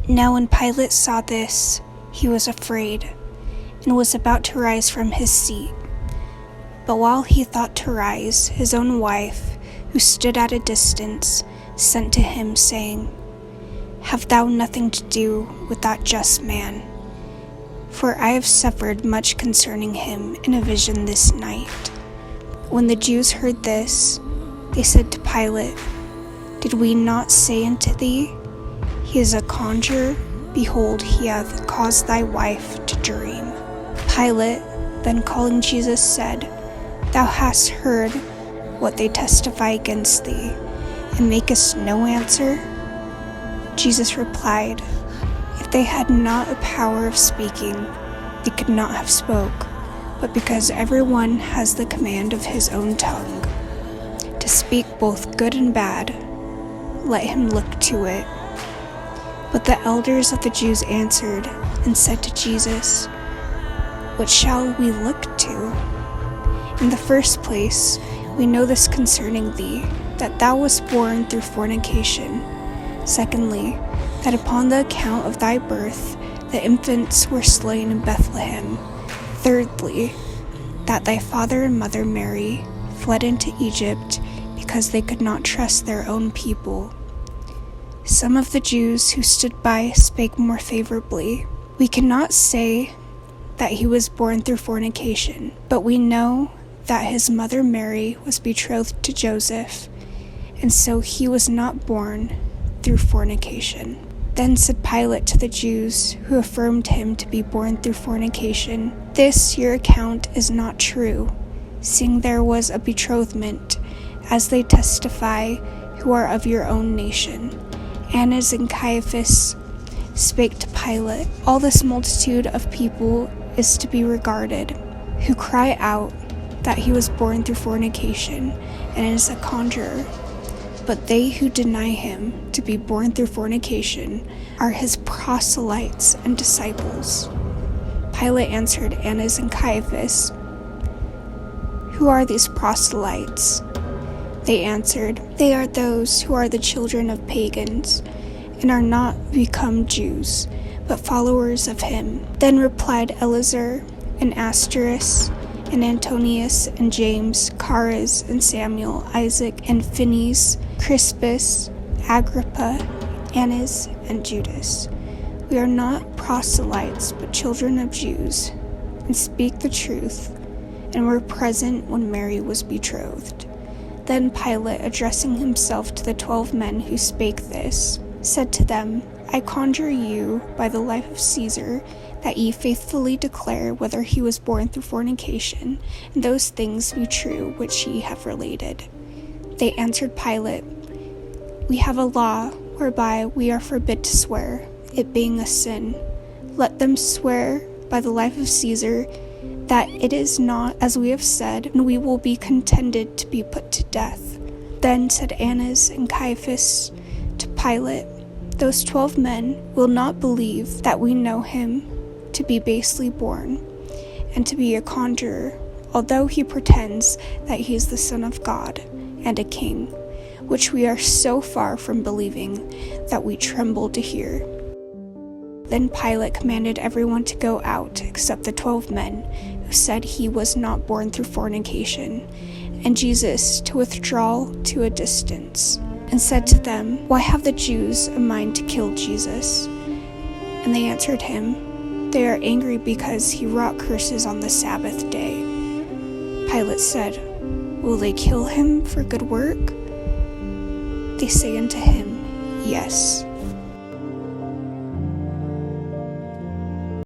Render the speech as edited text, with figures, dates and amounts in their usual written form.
Now when Pilate saw this, he was afraid, and was about to rise from his seat. But while he thought to rise, his own wife, who stood at a distance, sent to him, saying, "Have thou nothing to do with that just man? For I have suffered much concerning him in a vision this night." When the Jews heard this, they said to Pilate, "Did we not say unto thee, He is a conjurer? Behold, he hath caused thy wife to dream." Pilate, then calling Jesus, said, "Thou hast heard what they testify against thee, and makest no answer?" Jesus replied, "If they had not a power of speaking, they could not have spoke, but because every one has the command of his own tongue, to speak both good and bad, let him look to it." But the elders of the Jews answered and said to Jesus, "What shall we look to? In the first place, we know this concerning thee, that thou wast born through fornication. Secondly, that upon the account of thy birth the infants were slain in Bethlehem. Thirdly, that thy father and mother Mary fled into Egypt because they could not trust their own people." Some of the Jews who stood by spake more favorably, "We cannot say that he was born through fornication, but we know that his mother Mary was betrothed to Joseph, and so he was not born through fornication." Then said Pilate to the Jews who affirmed him to be born through fornication, "This your account is not true, seeing there was a betrothment, as they testify who are of your own nation." Annas and Caiaphas spake to Pilate, "All this multitude of people is to be regarded, who cry out that he was born through fornication, and is a conjurer. But they who deny him to be born through fornication are his proselytes and disciples." Pilate answered Annas and Caiaphas, "Who are these proselytes?" They answered, "They are those who are the children of pagans, and are not become Jews, but followers of him." Then replied Eleazar, and Asteris, and Antonius, and James, Charis, and Samuel, Isaac, and Phineas, Crispus, Agrippa, Annas, and Judas. "We are not proselytes, but children of Jews, and speak the truth, and were present when Mary was betrothed." Then Pilate, addressing himself to the 12 men who spake this, said to them, "I conjure you by the life of Caesar, that ye faithfully declare whether he was born through fornication, and those things be true which ye have related." They answered Pilate, "We have a law whereby we are forbid to swear, it being a sin. Let them swear by the life of Caesar that it is not as we have said, and we will be contented to be put to death." Then said Annas and Caiaphas to Pilate, "Those 12 men will not believe that we know him to be basely born, and to be a conjurer, although he pretends that he is the Son of God and a king, which we are so far from believing that we tremble to hear." Then Pilate commanded everyone to go out except the 12 men who said he was not born through fornication, and Jesus to withdraw to a distance, and said to them, "Why have the Jews a mind to kill Jesus?" And they answered him, "They are angry because he wrought curses on the Sabbath day." Pilate said, "Will they kill him for good work?" They say unto him, "Yes."